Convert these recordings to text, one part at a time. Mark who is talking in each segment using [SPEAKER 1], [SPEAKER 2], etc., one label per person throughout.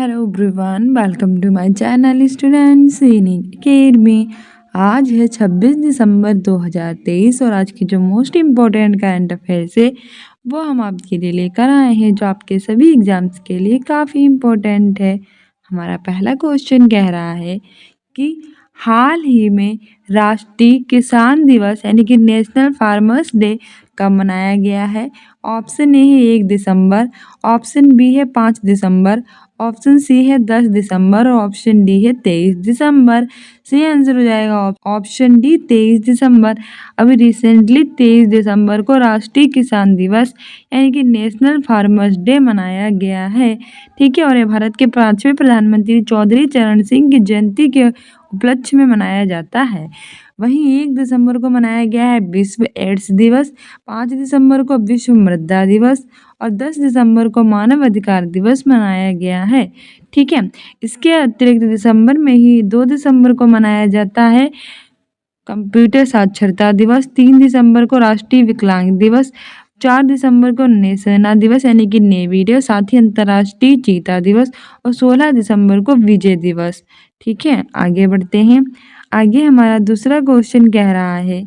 [SPEAKER 1] Hello everyone, welcome to my channel students in academy. आज है 26 दिसंबर 2023 और आज की जो मोस्ट इम्पोर्टेंट करंट अफेयर्स है वो हम आपके लिए लेकर आए हैं, जो आपके सभी एग्जाम्स के लिए काफ़ी इम्पोर्टेंट है। हमारा पहला क्वेश्चन कह रहा है कि हाल ही में राष्ट्रीय किसान दिवस यानी कि नेशनल फार्मर्स डे कब मनाया गया है। ऑप्शन ए है 1 दिसंबर, ऑप्शन बी है 5 दिसंबर, ऑप्शन सी है 10 दिसंबर और ऑप्शन डी है 23 दिसंबर। सही आंसर हो जाएगा ऑप्शन डी 23 दिसंबर। अभी रिसेंटली 23 दिसंबर को राष्ट्रीय किसान दिवस यानी कि नेशनल फार्मर्स डे मनाया गया है। ठीक है, और ये भारत के 5वें प्रधानमंत्री चौधरी चरण सिंह की जयंती के उपलक्ष्य में मनाया जाता है। वहीं 1 दिसंबर को मनाया गया है विश्व एड्स दिवस, 5 दिसंबर को विश्व मृदा दिवस और 10 दिसंबर को मानव अधिकार दिवस मनाया गया है। ठीक है, इसके अतिरिक्त दिसंबर में ही 2 दिसंबर को मनाया जाता है कंप्यूटर साक्षरता दिवस, 3 दिसंबर को राष्ट्रीय विकलांग दिवस, 4 दिसंबर को सेना दिवस यानी कि नेवी डे, साथ ही अंतर्राष्ट्रीय चीता दिवस और 16 दिसंबर को विजय दिवस। ठीक है, आगे बढ़ते हैं। आगे हमारा दूसरा क्वेश्चन कह रहा है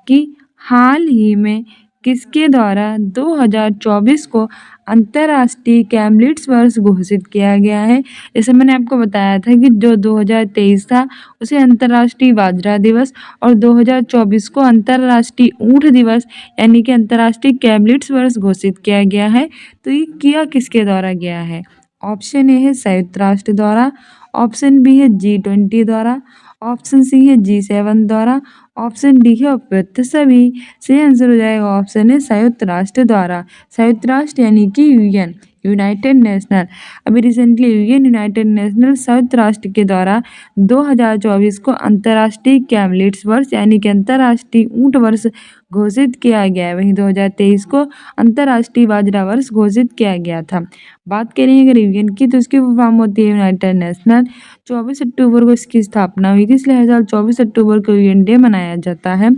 [SPEAKER 1] कि हाल ही में किसके द्वारा 2024 को अंतर्राष्ट्रीय कैमलिट्स वर्ष घोषित किया गया है। जैसे मैंने आपको बताया था कि जो 2023 था उसे अंतर्राष्ट्रीय बाजरा दिवस और 2024 को अंतर्राष्ट्रीय ऊँट दिवस यानी कि अंतर्राष्ट्रीय कैमलिट्स वर्ष घोषित किया गया है। तो ये किया किसके द्वारा गया है। ऑप्शन ए है संयुक्त राष्ट्र द्वारा, ऑप्शन बी है G20 द्वारा, ऑप्शन सी है G7 द्वारा, ऑप्शन डी है उपयुक्त सभी। सही आंसर हो जाएगा ऑप्शन है संयुक्त राष्ट्र द्वारा। संयुक्त राष्ट्र यानी कि यूएन, यूनाइटेड नेशनल। अभी रिसेंटली यूनाइटेड नेशनल संयुक्त राष्ट्र के द्वारा 2024 को अंतर्राष्ट्रीय कैमलिट्स वर्ष यानी कि अंतर्राष्ट्रीय ऊँट वर्ष घोषित किया गया है। वहीं 2023 को अंतर्राष्ट्रीय बाजरा वर्ष घोषित किया गया था। बात करें अगर यूएन की तो उसकी फॉर्म होती है यूनाइटेड नेशनल। 24 अक्टूबर को इसकी स्थापना हुई थी, इसलिए हर साल 24 अक्टूबर को यूएन डे मनाया जाता है।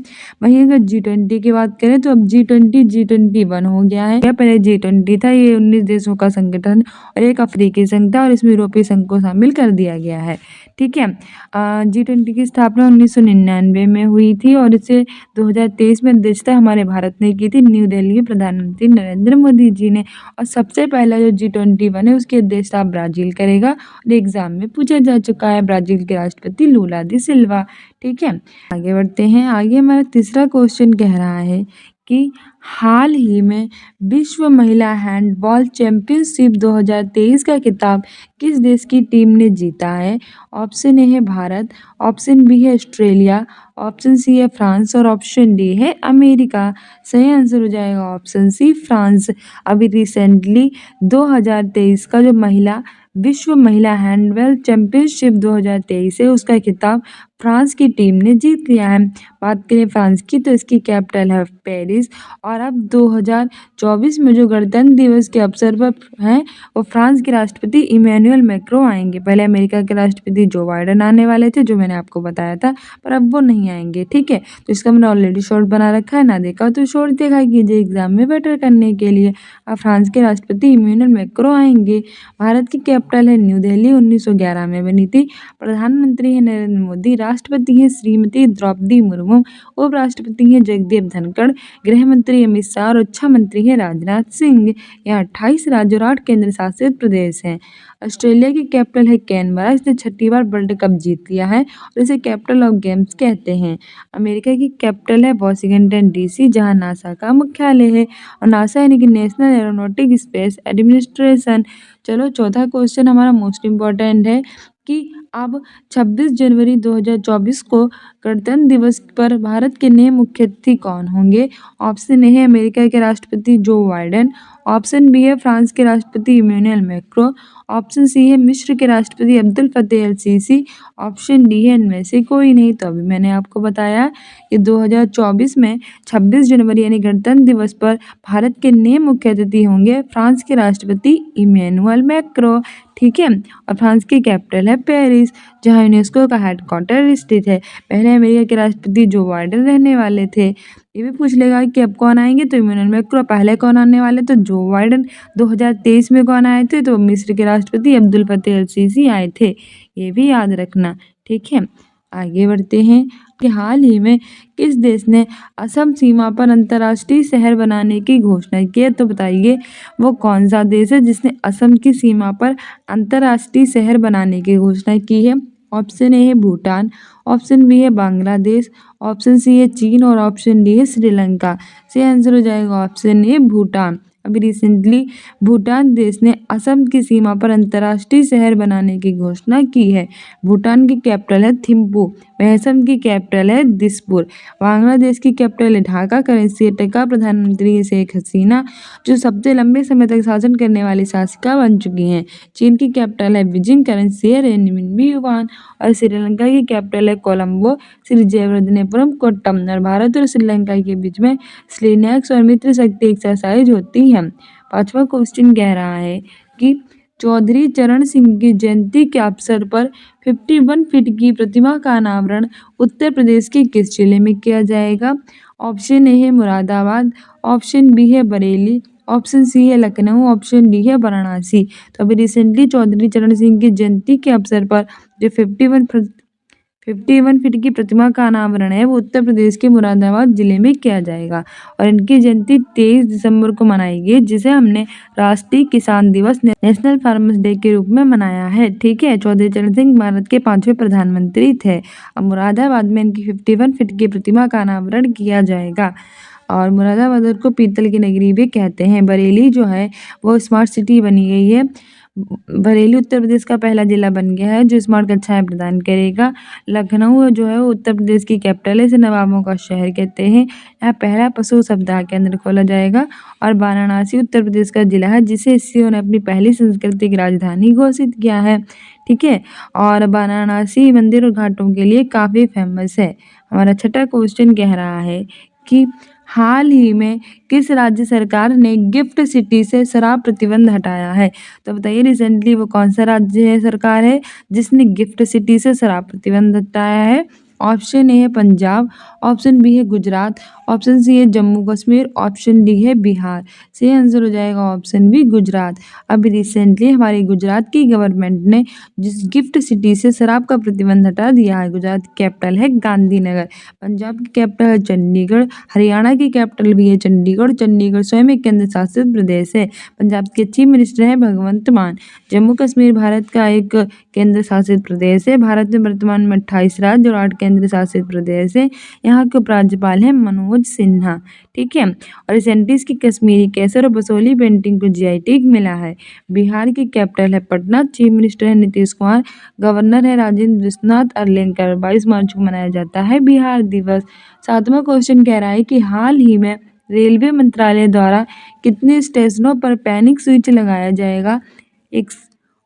[SPEAKER 1] वहीं अगर G20 की बात करें तो अब G21 हो गया है। पहले G20 था, ये 19 देशों का संगठन और एक अफ्रीकी संघ था और इसमें यूरोपीय संघ को शामिल कर दिया गया है। ठीक है, G20 की स्थापना 1999 में हुई थी और इसे 2023 में अध्यक्षता हमारे भारत ने की थी, न्यू दिल्ली में प्रधानमंत्री नरेंद्र मोदी जी ने। और सबसे पहला जो G21 है उसकी अध्यक्षता ब्राज़ील करेगा और एग्जाम में पूछा जा चुका है, ब्राज़ील के राष्ट्रपति लूला दी सिल्वा। ठीक है, आगे बढ़ते हैं। आगे हमारा तीसरा क्वेश्चन कह रहा है कि हाल ही में विश्व महिला हैंडबॉल चैंपियनशिप 2023 का खिताब किस देश की टीम ने जीता है। ऑप्शन ए है भारत, ऑप्शन बी है ऑस्ट्रेलिया, ऑप्शन सी है फ्रांस और ऑप्शन डी है अमेरिका। सही आंसर हो जाएगा ऑप्शन सी फ्रांस। अभी रिसेंटली 2023 का जो विश्व महिला हैंडबॉल चैंपियनशिप 2023 है उसका खिताब फ्रांस की टीम ने जीत लिया है। बात करें फ्रांस की तो इसकी कैपिटल है पेरिस। और अब 2024 में जो गणतंत्र दिवस के अवसर पर हैं वो फ्रांस के राष्ट्रपति इमैनुअल मैक्रों आएंगे। पहले अमेरिका के राष्ट्रपति जो बाइडेन आने वाले थे, जो मैंने आपको बताया था, पर अब वो नहीं आएंगे। ठीक है, तो इसका मैंने ऑलरेडी शॉर्ट बना रखा है, ना देखा तो शॉर्ट देखा कीजिए एग्जाम में बेटर करने के लिए। अब फ्रांस के राष्ट्रपति इमैनुअल मैक्रों आएंगे। भारत की कैपिटल है न्यू दिल्ली, 1911 में बनी थी। प्रधानमंत्री है नरेंद्र मोदी, राष्ट्रपति हैं श्रीमती द्रौपदी मुर्मू, उपराष्ट्रपति हैं जगदीप धनखड़, गृह मंत्री अमित शाह और रक्षा मंत्री हैं राजनाथ सिंह। यहाँ 28 राज्य और 8 केंद्र शासित प्रदेश हैं। ऑस्ट्रेलिया की कैपिटल है कैनबरा, इसने 6ठी बार वर्ल्ड कप जीत लिया है और इसे कैपिटल ऑफ गेम्स कहते हैं। अमेरिका की कैपिटल है वॉशिंगटन DC, जहाँ नासा का मुख्यालय है और नासा यानी कि नेशनल एरोनॉटिक स्पेस एडमिनिस्ट्रेशन। चलो चौथा क्वेश्चन हमारा मोस्ट इम्पॉर्टेंट है कि अब 26 जनवरी 2024 को गणतंत्र दिवस पर भारत के नए मुख्य अतिथि कौन होंगे। ऑप्शन ए है अमेरिका के राष्ट्रपति जो बाइडेन, ऑप्शन बी है फ्रांस के राष्ट्रपति इमैनुअल मैक्रों, ऑप्शन सी है मिस्र के राष्ट्रपति अब्दुल फतेह अल सीसी, ऑप्शन डी है इनमें से कोई नहीं। तो अभी मैंने आपको बताया कि 2024 में 26 जनवरी यानी गणतंत्र दिवस पर भारत के नए मुख्य अतिथि होंगे फ्रांस के राष्ट्रपति इमैनुअल मैक्रों। ठीक है, और फ्रांस की कैपिटल है पेरिस, जहाँ यूनेस्को का हेडक्वार्टर स्थित है। पहले अमेरिका के राष्ट्रपति जो बाइडेन रहने वाले थे। ये भी पूछ लेगा कि अब कौन आएंगे, तो इमैनुअल मैक्रों। पहले कौन आने वाले, तो जो बाइडन। 2023 में कौन आए थे, तो मिस्र के राष्ट्रपति अब्दुल फतेह अल सीसी आए थे। ये भी याद रखना, ठीक है। आगे बढ़ते हैं कि हाल ही में किस देश ने असम सीमा पर अंतर्राष्ट्रीय शहर बनाने की घोषणा की है, तो बताइए वो कौन सा देश है जिसने असम की सीमा पर अंतर्राष्ट्रीय शहर बनाने की घोषणा की है। ऑप्शन ए है भूटान, ऑप्शन बी है बांग्लादेश, ऑप्शन सी है चीन और ऑप्शन डी है श्रीलंका। सही आंसर हो जाएगा ऑप्शन ए भूटान। अभी रिसेंटली भूटान देश ने असम की सीमा पर अंतर्राष्ट्रीय शहर बनाने की घोषणा की है। भूटान की कैपिटल है थिम्पू, वह असम की कैपिटल है दिसपुर। बांग्लादेश की कैपिटल है ढाका, करेंसी है टका, प्रधानमंत्री है शेख हसीना, जो सबसे लंबे समय तक शासन करने वाली शासिका बन चुकी हैं। चीन की कैपिटल है बीजिंग, करेंसी है रेनमिनबी युआन, और श्रीलंका की कैपिटल है कोलंबो, श्री जयवर्धनेपुरम कोट्टम। और भारत और श्रीलंका के बीच में स्लेनियक्स और मित्र शक्ति एक्सरसाइज होती है। पांचवा क्वेश्चन कह रहा है कि चौधरी चरण सिंह की जयंती के अवसर पर 51 फीट की प्रतिमा का अनावरण उत्तर प्रदेश के किस जिले में किया जाएगा। ऑप्शन ए है मुरादाबाद, ऑप्शन बी है बरेली, ऑप्शन सी है लखनऊ, ऑप्शन डी है वाराणसी। तो अभी रिसेंटली चौधरी चरण सिंह की जयंती के अवसर पर जो 51 फीट की प्रतिमा का अनावरण है वो उत्तर प्रदेश के मुरादाबाद जिले में किया जाएगा। और इनकी जयंती 23 दिसंबर को मनाई गई, जिसे हमने राष्ट्रीय किसान दिवस नेशनल फार्मर्स डे के रूप में मनाया है, ठीक है। चौधरी चरण सिंह भारत के 5वें प्रधानमंत्री थे। अब मुरादाबाद में इनकी 51 फीट की प्रतिमा का अनावरण किया जाएगा। और मुरादाबाद को पीतल की नगरी भी कहते हैं। बरेली जो है वो स्मार्ट सिटी बनी गई है। बरेली उत्तर प्रदेश का पहला जिला बन गया है जो स्मार्ट कक्षाएं प्रदान करेगा। लखनऊ जो है वो उत्तर प्रदेश की कैपिटल है, इसे नवाबों का शहर कहते हैं। यहाँ पहला पशु सप्ताह केंद्र खोला जाएगा। और वाराणसी उत्तर प्रदेश का जिला है जिसे एससीओ ने अपनी पहली सांस्कृतिक राजधानी घोषित किया है, ठीक है। और वाराणसी मंदिर और घाटों के लिए काफ़ी फेमस है। हमारा छठा क्वेश्चन कह रहा है कि हाल ही में किस राज्य सरकार ने गिफ्ट सिटी से शराब प्रतिबंध हटाया है। तो बताइए रिसेंटली वो कौन सा राज्य है सरकार है जिसने गिफ्ट सिटी से शराब प्रतिबंध हटाया है। ऑप्शन ए है पंजाब, ऑप्शन बी है गुजरात, ऑप्शन सी है जम्मू कश्मीर, ऑप्शन डी है बिहार। सही आंसर हो जाएगा ऑप्शन बी गुजरात। अभी रिसेंटली हमारी गुजरात की गवर्नमेंट ने जिस गिफ्ट सिटी से शराब का प्रतिबंध हटा दिया है, गुजरात की कैपिटल है गांधीनगर, पंजाब की कैपिटल है चंडीगढ़, हरियाणा की कैपिटल भी है चंडीगढ़, चंडीगढ़ स्वयं एक केंद्र शासित प्रदेश है। पंजाब के चीफ मिनिस्टर है भगवंत मान। जम्मू कश्मीर भारत का एक केंद्र शासित प्रदेश है। भारत में वर्तमान में 28 राज्य और 8 केंद्र शासित प्रदेश है। यहाँ के उपराज्यपाल हैं मनोज सिन्हा, ठीक है। और रिसेंटली इसकी कश्मीरी केसर और बसोली पेंटिंग को जीआई टैग मिला है। बिहार की कैपिटल है पटना, चीफ मिनिस्टर है नीतीश कुमार, गवर्नर है राजेंद्र विश्वनाथ अर्लेकर। 22 मार्च को मनाया जाता है बिहार दिवस। सातवां क्वेश्चन कह रहा है कि हाल ही में रेलवे मंत्रालय द्वारा कितने स्टेशनों पर पैनिक स्विच लगाया जाएगा। एक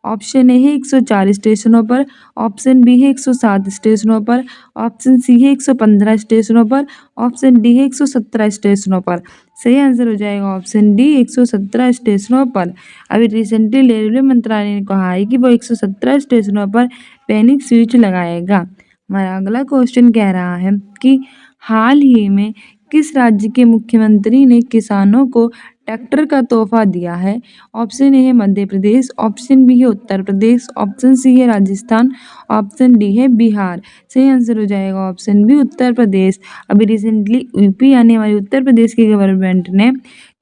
[SPEAKER 1] ऑप्शन ए है 104 स्टेशनों पर, ऑप्शन बी है 107 स्टेशनों पर, ऑप्शन सी है 115 स्टेशनों पर, ऑप्शन डी है 117 स्टेशनों पर। सही आंसर हो जाएगा ऑप्शन डी 117 स्टेशनों पर। अभी रिसेंटली रेलवे मंत्रालय ने कहा है कि वो 117 स्टेशनों पर पैनिक स्विच लगाएगा। हमारा अगला क्वेश्चन कह रहा है कि हाल ही में किस राज्य के मुख्यमंत्री ने किसानों को ट्रैक्टर का तोहफा दिया है। ऑप्शन ए है मध्य प्रदेश, ऑप्शन बी है उत्तर प्रदेश, ऑप्शन सी है राजस्थान, ऑप्शन डी है बिहार। सही आंसर हो जाएगा ऑप्शन बी उत्तर प्रदेश। अभी रिसेंटली यूपी यानी हमारी उत्तर प्रदेश की गवर्नमेंट ने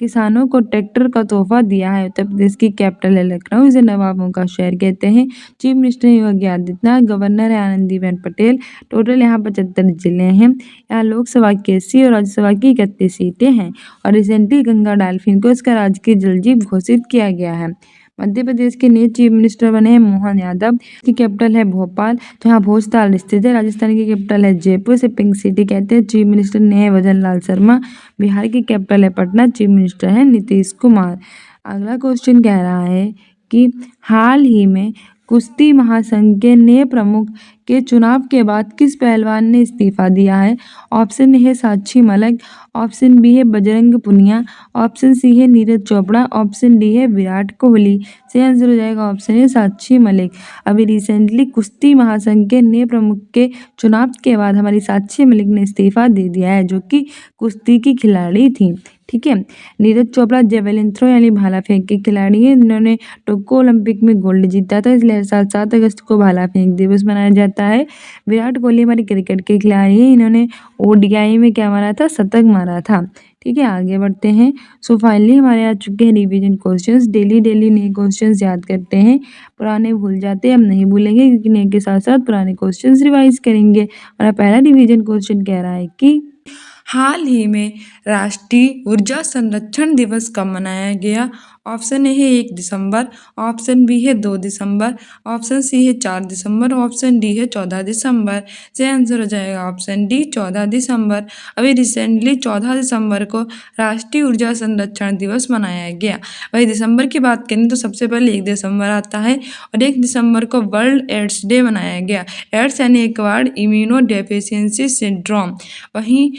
[SPEAKER 1] किसानों को ट्रैक्टर का तोहफा दिया है। उत्तर प्रदेश की कैपिटल है लखनऊ, इसे नवाबों का शहर कहते हैं। Chief minister Yogi Adityanath, governor है आनंदीबेन पटेल। टोटल यहाँ 75 जिले हैं। यहाँ लोकसभा की 80 और राज्यसभा की 31 सीटें हैं। और रिसेंटली गंगा डॉल्फिन को इसका राजकीय जलजीव घोषित किया गया है। मध्य प्रदेश के नए चीफ मिनिस्टर बने हैं मोहन यादव। की कैपिटल है भोपाल, जहाँ भोजताल स्थित है। राजस्थान की कैपिटल है जयपुर, से पिंक सिटी कहते हैं। चीफ मिनिस्टर ने है भजन लाल शर्मा। बिहार की कैपिटल है पटना, चीफ मिनिस्टर है नीतीश कुमार। अगला क्वेश्चन कह रहा है कि हाल ही में कुश्ती महासंघ के नए प्रमुख के चुनाव के बाद किस पहलवान ने इस्तीफा दिया है? ऑप्शन ए है साक्षी मलिक, ऑप्शन बी है बजरंग पुनिया, ऑप्शन सी है नीरज चोपड़ा, ऑप्शन डी है विराट कोहली। सही आंसर हो जाएगा ऑप्शन ए साक्षी मलिक। अभी रिसेंटली कुश्ती महासंघ के नए प्रमुख के चुनाव के बाद हमारी साक्षी मलिक ने इस्तीफा दे दिया है, जो कि कुश्ती की खिलाड़ी थी। ठीक है। नीरज चोपड़ा जेवेलिन थ्रो यानी भाला फेंक के खिलाड़ी हैं, जिन्होंने टोक्यो ओलंपिक में गोल्ड जीता था, इसलिए हर साल 7 अगस्त को भाला फेंक दिवस मनाया जाता है। विराट कोहली हमारे क्रिकेट के खिलाड़ी हैं, इन्होंने ओडीआई में क्या मारा था? शतक मारा था। ठीक है, आगे बढ़ते हैं। सो फाइनली हमारे आ चुके हैं रिवीजन क्वेश्चंस। डेली नए क्वेश्चंस याद करते हैं, पुराने भूल जाते हैं, हम नहीं भूलेंगे क्योंकि नए के साथ साथ पुराने क्वेश्चंस रिवाइज करेंगे। हमारा पहला रिवीजन क्वेश्चन कह रहा है कि हाल ही में राष्ट्रीय ऊर्जा संरक्षण दिवस कब मनाया गया? ऑप्शन ए है 1 दिसंबर, ऑप्शन बी है 2 दिसंबर, ऑप्शन सी है 4 दिसंबर, ऑप्शन डी है 14 दिसंबर। सही आंसर हो जाएगा ऑप्शन डी 14 दिसंबर। अभी रिसेंटली 14 दिसंबर को राष्ट्रीय ऊर्जा संरक्षण दिवस मनाया गया। वही दिसंबर की बात करें तो सबसे पहले 1 दिसंबर आता है और 1 दिसंबर को वर्ल्ड एड्स डे मनाया गया। एड्स यानी एक्वायर्ड इम्यूनो डेफिशिएंसी सिंड्रोम। वहीं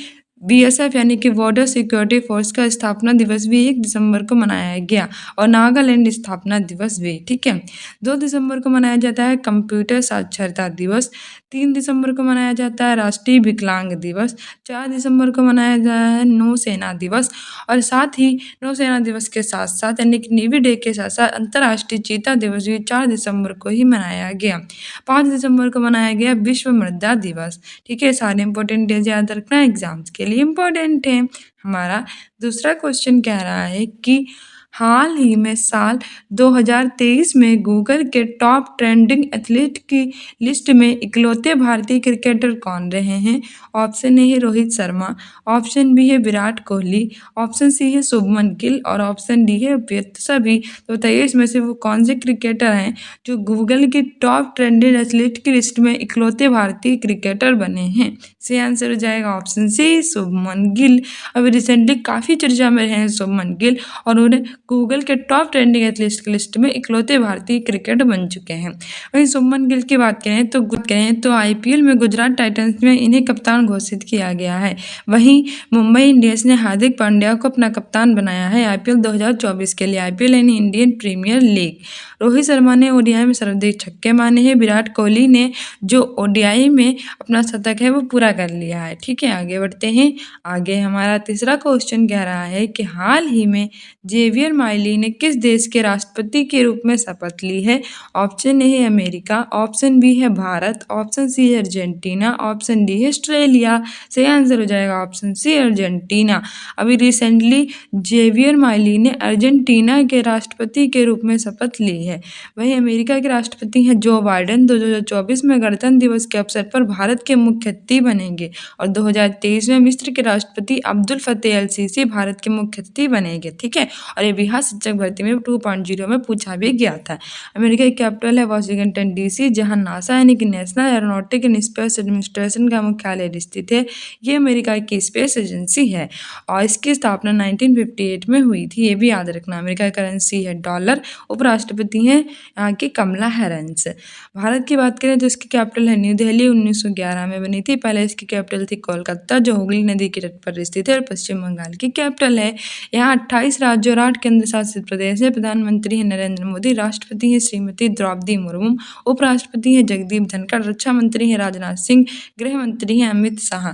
[SPEAKER 1] बीएसएफ यानी कि बॉर्डर सिक्योरिटी फोर्स का स्थापना दिवस भी 1 दिसंबर को मनाया गया और नागालैंड स्थापना दिवस भी। ठीक है। 2 दिसंबर को मनाया जाता है कंप्यूटर साक्षरता दिवस। 3 दिसंबर को मनाया जाता है राष्ट्रीय विकलांग दिवस। 4 दिसंबर को मनाया जाता है नौसेना दिवस और साथ ही नौसेना दिवस के साथ साथ यानी कि नेवी डे के साथ साथ अंतर्राष्ट्रीय चीता दिवस भी 4 दिसंबर को ही मनाया गया। 5 दिसंबर को मनाया गया विश्व मृदा दिवस। ठीक है, सारे इंपॉर्टेंट डेज याद रखना, एग्जाम्स के लिए इम्पोर्टेंट है। हमारा दूसरा क्वेश्चन कह रहा है कि हाल ही में साल 2023 में गूगल के टॉप ट्रेंडिंग एथलीट की लिस्ट में इकलौते भारतीय क्रिकेटर कौन रहे हैं? ऑप्शन ए है रोहित शर्मा, ऑप्शन बी है विराट कोहली, ऑप्शन सी है शुभमन गिल और ऑप्शन डी है सभी। तो बताइए इसमें से वो कौन से क्रिकेटर हैं जो गूगल की टॉप ट्रेंडिंग एथलीट की लिस्ट में इकलौते भारतीय क्रिकेटर बने हैं? सही आंसर हो जाएगा ऑप्शन सी शुभमन गिल। अभी रिसेंटली काफ़ी चर्चा में रहे हैं शुभमन गिल और उन्हें गूगल के टॉप ट्रेंडिंग एथलीट्स की लिस्ट में इकलौते भारतीय क्रिकेटर बन चुके हैं। वहीं शुभमन गिल की बात करें तो आईपीएल में गुजरात टाइटंस में इन्हें कप्तान घोषित किया गया है। वहीं मुंबई इंडियंस ने हार्दिक पांड्या को अपना कप्तान बनाया है आईपीएल 2024 के लिए। आईपीएल यानी Indian Premier League. Rohit Sharma ने ओडीआई में सर्वाधिक छक्के मारे हैं। विराट कोहली ने जो ओडीआई में अपना शतक है वो पूरा कर लिया है। ठीक है, आगे बढ़ते हैं। आगे हमारा तीसरा क्वेश्चन कह रहा है कि हाल ही में जेवियर माइली ने किस देश के राष्ट्रपति के रूप में शपथ ली है? ऑप्शन ए है अमेरिका, ऑप्शन बी है भारत, ऑप्शन सी है अर्जेंटीना, ऑप्शन डी है ऑस्ट्रेलिया। सही आंसर हो जाएगा ऑप्शन सी अर्जेंटीना। अभी रिसेंटली जेवियर माइली ने अर्जेंटीना के राष्ट्रपति के रूप में शपथ ली है। वहीं अमेरिका के राष्ट्रपति हैं जो बाइडेन 2024 में गणतंत्र दिवस के अवसर पर भारत के मुख्य अतिथि बनेंगे और 2023 में मिस्र के राष्ट्रपति अब्दुल फतेह अल सीसी भारत के मुख्य अतिथि बनेंगे। ठीक है, और ये बिहार शिक्षक भर्ती में 2.0 में पूछा भी गया था। अमेरिका की कैपिटल है वॉशिंगटन डीसी, जहां नासा यानी कि national aeronautic and space administration का मुख्यालय स्थित है। ये अमेरिका की स्पेस एजेंसी है और इसकी स्थापना 1958 में हुई थी। ये भी याद रखना। अमेरिका की करेंसी है डॉलर। उपराष्ट्रपति हैं यहाँ की कमला हैरिस। भारत की बात करें तो इसकी कैपिटल है न्यू दिल्ली, 1911 में बनी थी। पहले इसकी कैपिटल थी कोलकाता जो हुगली नदी के तट पर स्थित है और पश्चिम बंगाल की कैपिटल है। यहाँ 28 राज्यों और 8 केंद्र शासित प्रदेश है। प्रधानमंत्री है नरेंद्र मोदी, राष्ट्रपति है श्रीमती द्रौपदी मुर्मू, उपराष्ट्रपति है जगदीप धनखड़, रक्षा मंत्री है राजनाथ सिंह, गृह मंत्री है अमित शाह।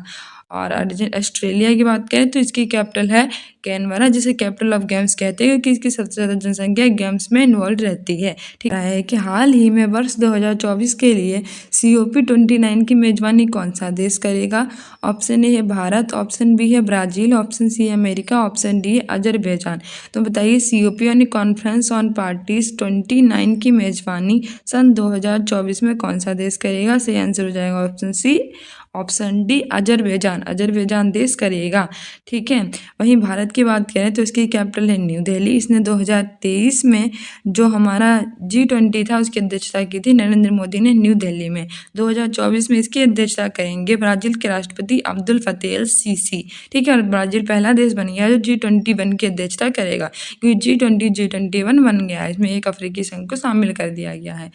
[SPEAKER 1] और ऑस्ट्रेलिया की बात करें तो इसकी कैपिटल है कैनबरा, जिसे कैपिटल ऑफ गेम्स कहते हैं क्योंकि इसकी सबसे ज़्यादा जनसंख्या गेम्स में इन्वॉल्व रहती है। ठीक है कि हाल ही में वर्ष 2024 के लिए COP29 की मेजबानी कौन सा देश करेगा? ऑप्शन ए है भारत, ऑप्शन बी है ब्राज़ील, ऑप्शन सी है अमेरिका, ऑप्शन डी है अजरबैजान। तो बताइए COP यानी कॉन्फ्रेंस ऑन पार्टीज 29 की मेजबानी सन 2024 में कौन सा देश करेगा? सही आंसर हो जाएगा option C option D Azerbaijan, Azerbaijan देश करेगा। ठीक है, वहीं भारत की बात करें तो इसकी कैपिटल है न्यू दिल्ली। इसने 2023 में जो हमारा G20 था उसकी अध्यक्षता की थी नरेंद्र मोदी ने न्यू दिल्ली में। 2024 में इसकी अध्यक्षता करेंगे ब्राज़ील के राष्ट्रपति अब्दुल फतेह अल सीसी। ठीक है, और ब्राज़ील पहला देश बन गया जो G21 की अध्यक्षता करेगा, क्योंकि G20 G21 बन गया है, इसमें एक अफ्रीकी संघ को शामिल कर दिया गया है।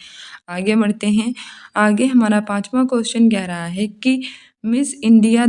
[SPEAKER 1] आगे बढ़ते हैं। आगे हमारा 5वां क्वेश्चन कह रहा है कि मिस इंडिया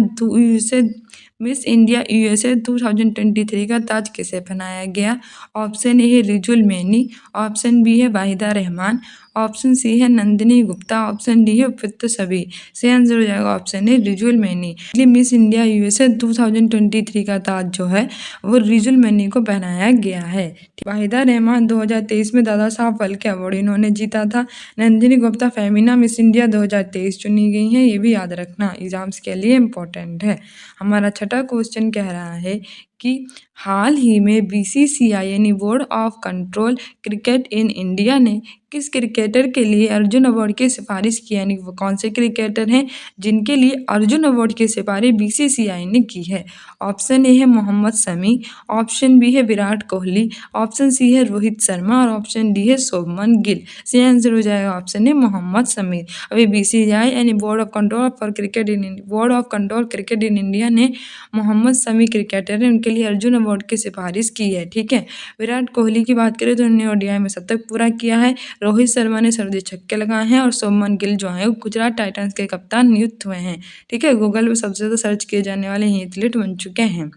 [SPEAKER 1] USA 2023 का ताज किसे पहनाया गया। ऑप्शन ए है रिजुल मैनी, ऑप्शन बी है वाहिदा रहमान, ऑप्शन सी है नंदिनी गुप्ता, ऑप्शन डी है उपयुक्त सभी। सही आंसर हो जाएगा option A Rijul many. Miss India USA 2023 का ताज जो है वो रिजुल मैनी को पहनाया गया है। वाहिदा रहमान 2023 में दादा साहब फाल्के अवार्ड इन्होंने जीता था। नंदिनी गुप्ता फेमिना मिस इंडिया 2023 चुनी गई हैं, ये भी याद रखना, एग्जाम्स के लिए इम्पोर्टेंट है। हमारा 6वां क्वेश्चन कह रहा है कि हाल ही में BCCI यानी board of control cricket in India ने किस क्रिकेटर के लिए अर्जुन अवार्ड की सिफारिश की, यानी वो कौन से क्रिकेटर हैं जिनके लिए अर्जुन अवार्ड की सिफारिश BCCI ने की है। ऑप्शन ए है मोहम्मद शमी, ऑप्शन बी है विराट कोहली, ऑप्शन सी है रोहित शर्मा और ऑप्शन डी है शुभमन गिल। सही आंसर हो जाएगा ऑप्शन ए मोहम्मद शमी। अभी BCCI यानी board of control cricket in India ने मोहम्मद शमी क्रिकेटर हैं उनके लिए अर्जुन अवार्ड की सिफारिश की है। ठीक है, विराट कोहली की बात करें तो उन्होंने ODI में शतक पूरा किया है, रोहित शर्मा ने सर्वाधिक छक्के लगाए हैं और शुभमन गिल जो है वो गुजरात टाइटंस के कप्तान नियुक्त हुए हैं। ठीक है, गूगल पर सबसे ज़्यादा सर्च किए जाने वाले ही एथलीट बन चुके हैं।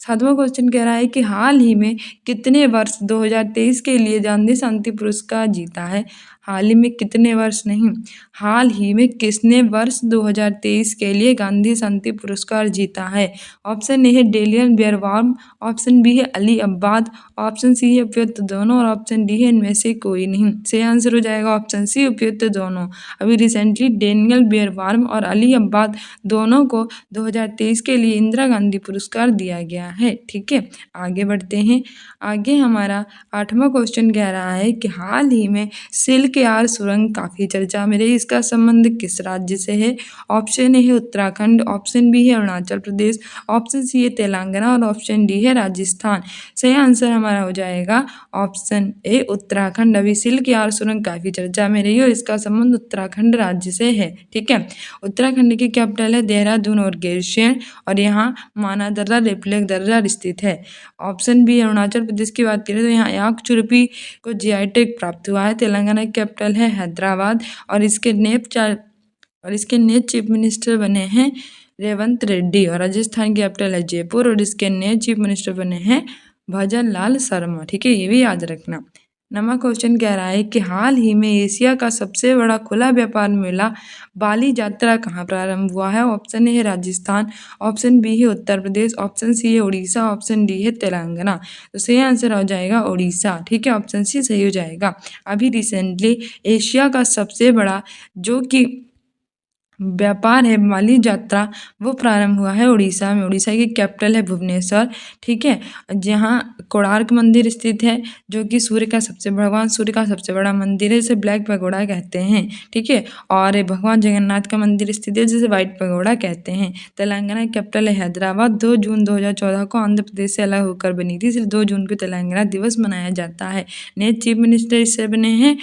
[SPEAKER 1] 7वां क्वेश्चन कह रहा है कि हाल ही में कितने वर्ष 2023 के लिए गांधी शांति पुरस्कार जीता है। हाल ही में कितने वर्ष नहीं, हाल ही में किसने वर्ष 2023 के लिए गांधी शांति पुरस्कार जीता है। ऑप्शन ए है डेलियन बेयरवार्म, ऑप्शन बी है अली अब्बाद, ऑप्शन सी है उपयुक्त दोनों और ऑप्शन डी है इनमें से कोई नहीं। सही आंसर हो जाएगा ऑप्शन सी उपयुक्त दोनों। अभी रिसेंटली डेनियल बेयरवार्म और अली अब्बाद दोनों को 2023 के लिए इंदिरा गांधी पुरस्कार दिया गया है। ठीक है, आगे बढ़ते हैं। आगे हमारा 8वां क्वेश्चन कह रहा है कि हाल ही में सिल्क यार सुरंग काफ़ी चर्चा में रही, इसका संबंध किस राज्य से है। ऑप्शन ए है उत्तराखंड, ऑप्शन बी है अरुणाचल प्रदेश, ऑप्शन सी है तेलंगाना और ऑप्शन डी है राजस्थान। सही आंसर हमारा हो जाएगा ऑप्शन ए उत्तराखंड। अभी सिल्क यार सुरंग काफ़ी चर्चा में रही और इसका संबंध उत्तराखंड राज्य से है। ठीक है, उत्तराखंड की कैपिटल है देहरादून और गैरसैंण और यहाँ माना दर्रा रेपलेक दर्रा स्थित है। ऑप्शन बी अरुणाचल प्रदेश की बात करें तो यहाँ याक चुरपी को GI टैग प्राप्त हुआ है। तेलंगाना की कैपिटल है हैदराबाद और इसके नए चीफ मिनिस्टर बने हैं रेवंत रेड्डी। और राजस्थान की कैपिटल है जयपुर और इसके नए चीफ मिनिस्टर बने हैं भजन लाल शर्मा। ठीक है, ये भी याद रखना। 9वां क्वेश्चन कह रहा है कि हाल ही में एशिया का सबसे बड़ा खुला व्यापार मेला बाली यात्रा कहाँ प्रारंभ हुआ है। ऑप्शन ए है राजस्थान, ऑप्शन बी है उत्तर प्रदेश, ऑप्शन सी है उड़ीसा, ऑप्शन डी है तेलंगाना। तो सही आंसर हो जाएगा उड़ीसा। ठीक है, ऑप्शन सी सही हो जाएगा। अभी रिसेंटली एशिया का सबसे बड़ा जो कि व्यापार है बाली यात्रा वो प्रारंभ हुआ है उड़ीसा में। उड़ीसा की कैपिटल है भुवनेश्वर। ठीक है, जहाँ कोणार्क मंदिर स्थित है जो कि भगवान सूर्य का सबसे बड़ा मंदिर है, जिसे ब्लैक पैगोडा कहते हैं। ठीक है, और भगवान जगन्नाथ का मंदिर स्थित है जिसे व्हाइट पैगोडा कहते हैं। तेलंगाना की कैपिटल है हैदराबाद। 2 जून 2014 को आंध्र प्रदेश से अलग होकर बनी थी, इसलिए 2 जून को तेलंगाना दिवस मनाया जाता है। नए चीफ मिनिस्टर इससे बने हैं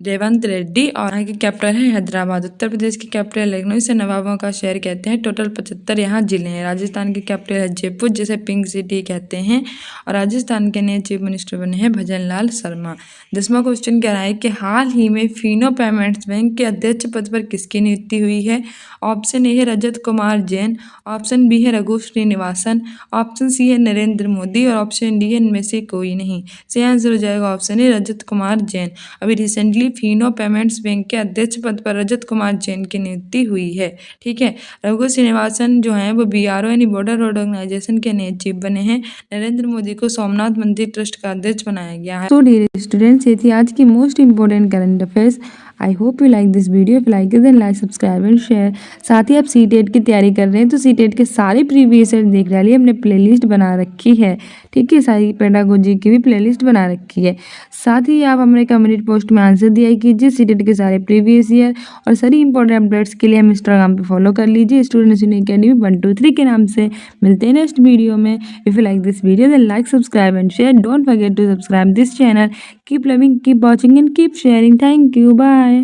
[SPEAKER 1] रेवंत रेड्डी और यहाँ की कैपिटल है हैदराबाद। उत्तर प्रदेश की कैपिटल लखनऊ, इसे नवाबों का शहर कहते हैं। टोटल 75 यहाँ जिले हैं। राजस्थान की कैपिटल है जयपुर जिसे पिंक सिटी कहते हैं और राजस्थान के नए चीफ मिनिस्टर बने हैं भजन लाल शर्मा। 10वां क्वेश्चन कह रहा है कि हाल ही में फिनो पेमेंट्स बैंक के अध्यक्ष पद पर किसकी नियुक्ति हुई है। ऑप्शन ए है रजत कुमार जैन, ऑप्शन बी है रघु श्रीनिवासन, ऑप्शन सी है नरेंद्र मोदी और ऑप्शन डी है इनमें से कोई नहीं। सही आंसर हो जाएगा ऑप्शन ए रजत कुमार जैन। अभी रिसेंटली फिनो पेमेंट्स बैंक के अध्यक्ष पद पर रजत कुमार जैन की नियुक्ति हुई है। ठीक है, रघु श्रीनिवासन जो हैं वो BRO यानी बॉर्डर रोड ऑर्गेनाइजेशन के नए चीफ बने हैं। नरेंद्र मोदी को सोमनाथ मंदिर ट्रस्ट का अध्यक्ष बनाया गया है। तो डियर स्टूडेंट्स, ये थी आज की most important current affairs. I hope you like this video. If like then like subscribe and share. साथ ही आप सीटेट की तैयारी कर रहे हैं तो सीटेट के सारे प्रीवियस ईयर देख डालिए, हमने प्लेलिस्ट बना रखी है, ठीक है। सारी पेडागोजी की भी प्लेलिस्ट बना रखी है। साथ ही आप हमारे कम्युनिटी पोस्ट में आंसर दिया कीजिए सीटेट के सारे प्रीवियस ईयर और सारी इंपॉर्टेंट अपडेट्स के लिए हम इंस्टाग्राम पे फॉलो कर लीजिए स्टूडेंट अकेडमी 123 के नाम से। मिलते हैं नेक्स्ट वीडियो में। If you like this video then like subscribe and share. Don't forget to subscribe this channel. Keep loving, keep watching and keep sharing. Thank you, bye.